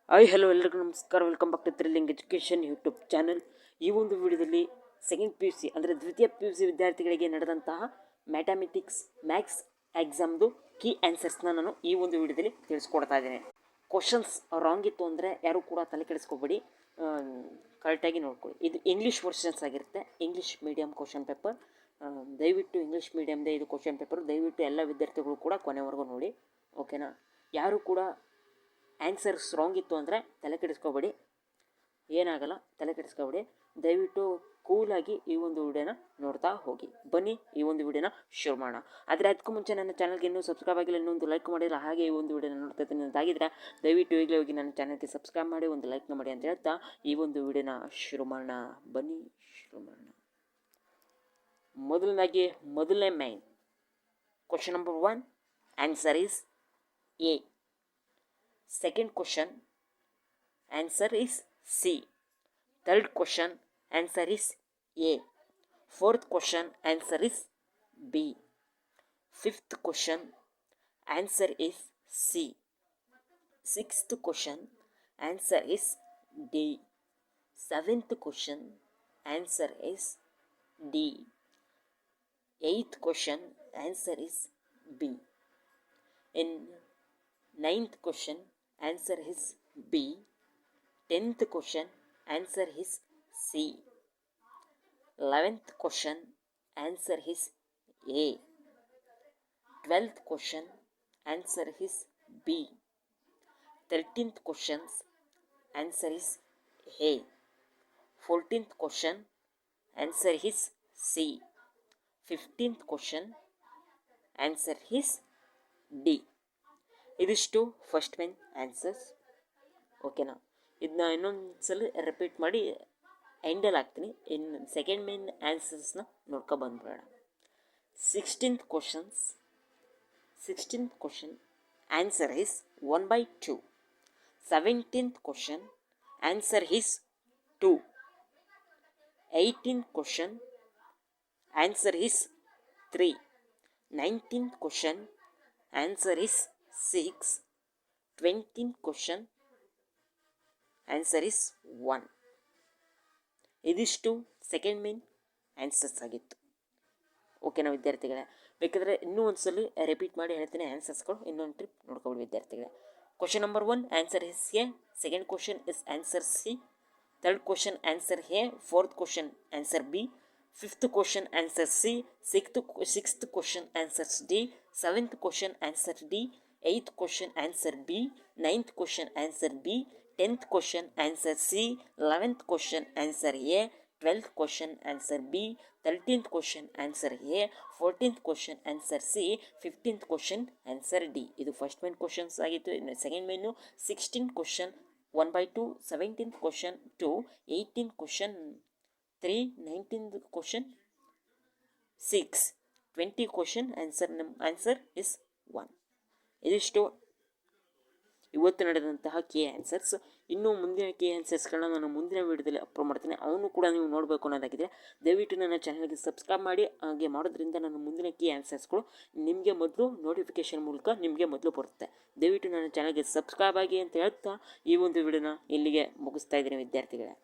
Hi hello ಎಲ್ಲರಿಗೂ ನಮಸ್ಕಾರ. Welcome back to thrilling education YouTube channel. ಈ ಒಂದು ವಿಡಿಯೋದಲ್ಲಿ ಸೆಕೆಂಡ್ ಪಿ ಯು ಸಿ ಅಂದರೆ ದ್ವಿತೀಯ ಪಿ ಯು ಸಿ ವಿದ್ಯಾರ್ಥಿಗಳಿಗೆ ನಡೆದಂತಹ ಮ್ಯಾಥಮೆಟಿಕ್ಸ್ ಮ್ಯಾಥ್ಸ್ ಎಕ್ಸಾಮ್ದು ಕೀ ಆನ್ಸರ್ಸ್ನ ನಾನು ಈ ಒಂದು ವಿಡಿಯೋದಲ್ಲಿ ತಿಳಿಸ್ಕೊಡ್ತಾ ಇದ್ದೇನೆ. ಕ್ವಶನ್ಸ್ ರಾಂಗ್ ಇತ್ತು ಅಂದರೆ ಯಾರೂ ಕೂಡ ತಲೆ ಕೆಡಿಸ್ಕೋಬೇಡಿ, ಕರೆಕ್ಟಾಗಿ ನೋಡ್ಕೊಳ್ಳಿ. ಇದು ಇಂಗ್ಲೀಷ್ ವರ್ಷನ್ಸ್ ಆಗಿರುತ್ತೆ, ಇಂಗ್ಲೀಷ್ ಮೀಡಿಯಮ್ ಕ್ವಶನ್ ಪೇಪರ್. ದಯವಿಟ್ಟು ಇಂಗ್ಲೀಷ್ ಮೀಡಿಯಮ್ದೇ ಇದು ಕ್ವಶನ್ ಪೇಪರ್. ದಯವಿಟ್ಟು ಎಲ್ಲ ವಿದ್ಯಾರ್ಥಿಗಳು ಕೂಡ ಕೊನೆವರೆಗೂ ನೋಡಿ, ಓಕೆನಾ? ಯಾರು ಕೂಡ ಆನ್ಸರ್ಸ್ ರಾಂಗ್ ಇತ್ತು ಅಂದರೆ ತಲೆ ಕೆಡಿಸ್ಕೋಬೇಡಿ, ಏನಾಗಲ್ಲ, ತಲೆ ಕೆಡಿಸ್ಕೋಬೇಡಿ. ದಯವಿಟ್ಟು ಕೂಲಾಗಿ ಈ ಒಂದು ವಿಡಿಯೋನ ನೋಡ್ತಾ ಹೋಗಿ. ಬನ್ನಿ ಈ ಒಂದು ವಿಡಿಯೋನ ಶುರು ಮಾಡೋಣ. ಆದರೆ ಅದಕ್ಕೂ ಮುಂಚೆ ನನ್ನ ಚಾನಲ್ಗೆ ಇನ್ನೂ ಸಬ್ಸ್ಕ್ರೈಬ್ ಆಗಿಲ್ಲ, ಇನ್ನೊಂದು ಲೈಕ್ ಮಾಡಿಲ್ಲ, ಹಾಗೆ ಈ ಒಂದು ವಿಡಿಯೋನ ನೋಡ್ತಾ ಇದ್ದೀನಿ ಅಂತಾಗಿದ್ದರೆ ದಯವಿಟ್ಟು ಈಗಲೇ ಹೋಗಿ ನನ್ನ ಚಾನಲ್ಗೆ ಸಬ್ಸ್ಕ್ರೈಬ್ ಮಾಡಿ, ಒಂದು ಲೈಕ್ನ ಮಾಡಿ ಅಂತ ಹೇಳ್ತಾ ಈ ಒಂದು ವಿಡಿಯೋನ ಶುರು ಮಾಡೋಣ. ಬನ್ನಿ ಶುರು ಮಾಡೋಣ. ಮೊದಲನೇ main question number 1, answer is A. Second question, answer is C. Third question, answer is A. Fourth question, answer is B. Fifth question, answer is C. Sixth question, answer is D. Seventh question, answer is D. Eighth question, answer is B. In ninth question, answer is B. 10th question, answer is C. 11th question, answer is A. 12th question, answer is B. 13th question, answer is A. 14th question, answer is C. 15th question, answer is D. ಇದಿಷ್ಟು first main answers, ಓಕೆನಾ? ಇದನ್ನ ಇನ್ನೊಂದು ಸಲ repeat ಮಾಡಿ ಎಂಡಲ್ಲಿ ಹಾಕ್ತೀನಿ. ಇನ್ನು second main ಆನ್ಸರ್ಸ್ನ ನೋಡ್ಕೊಬಂದ್ಬಿಡೋಣ. 16th question answer is 1/2. 17th question answer is 2. 18th question answer is 3. 19th question answer is 6. 20th question answer is 1. ಇದಿಷ್ಟು ಸೆಕೆಂಡ್ ಮೇನ್ ಆನ್ಸರ್ಸ್ ಆಗಿತ್ತು, ಓಕೆನಾ ವಿದ್ಯಾರ್ಥಿಗಳೇ? ಬೇಕಾದರೆ ಇನ್ನೂ ಒಂದು ಸಲ ರಿಪೀಟ್ ಮಾಡಿ ಹೇಳ್ತೀನಿ ಆನ್ಸರ್ಸ್ಗಳು, ಇನ್ನೊಂದು ಟ್ರಿಪ್ ನೋಡ್ಕೊಬಿಡಿ ವಿದ್ಯಾರ್ಥಿಗಳೇ. Question number 1 answer is A. Second question is answer C. Third question answer A. Fourth question answer B. Fifth question answer C. Sixth question answers D. Seventh question answer D. 8th question answer B. 9th question answer B. 10th question answer C. 11th question answer A. 12th question answer B. 13th question answer A. 14th question answer C. 15th question answer D. ಇದು first main questions ಆಗಿತ್ತು. ಇನ್ನು second main 16th question 1/2, 17th question 2, 18th question 3, 19th question 6, 20th question answer is 1. ಇದಿಷ್ಟು ಇವತ್ತು ನಡೆದಂತಹ K answers. ಇನ್ನೂ ಮುಂದಿನ K ಆನ್ಸರ್ಸ್ಗಳನ್ನ ನಾನು ಮುಂದಿನ ವೀಡಿಯೋದಲ್ಲಿ ಅಪ್ಲೋಡ್ ಮಾಡ್ತೀನಿ, ಅವನು ಕೂಡ ನೀವು ನೋಡಬೇಕು ಅನ್ನೋದಾಗಿದೆ. ದಯವಿಟ್ಟು ನನ್ನ ಚಾನಲ್ಗೆ ಸಬ್ಸ್ಕ್ರೈಬ್ ಮಾಡಿ. ಹಾಗೆ ಮಾಡೋದ್ರಿಂದ ನನ್ನ ಮುಂದಿನ ಕೆ ಆನ್ಸರ್ಸ್ಗಳು ನಿಮಗೆ ಮೊದಲು ನೋಟಿಫಿಕೇಷನ್ ಮೂಲಕ ನಿಮಗೆ ಮೊದಲು ಬರುತ್ತೆ. ದಯವಿಟ್ಟು ನನ್ನ ಚಾನಲ್ಗೆ ಸಬ್ಸ್ಕ್ರೈಬ್ ಆಗಿ ಅಂತ ಹೇಳ್ತಾ ಈ ಒಂದು ವಿಡಿಯೋನ ಇಲ್ಲಿಗೆ ಮುಗಿಸ್ತಾ ಇದ್ದೀನಿ ವಿದ್ಯಾರ್ಥಿಗಳೇ.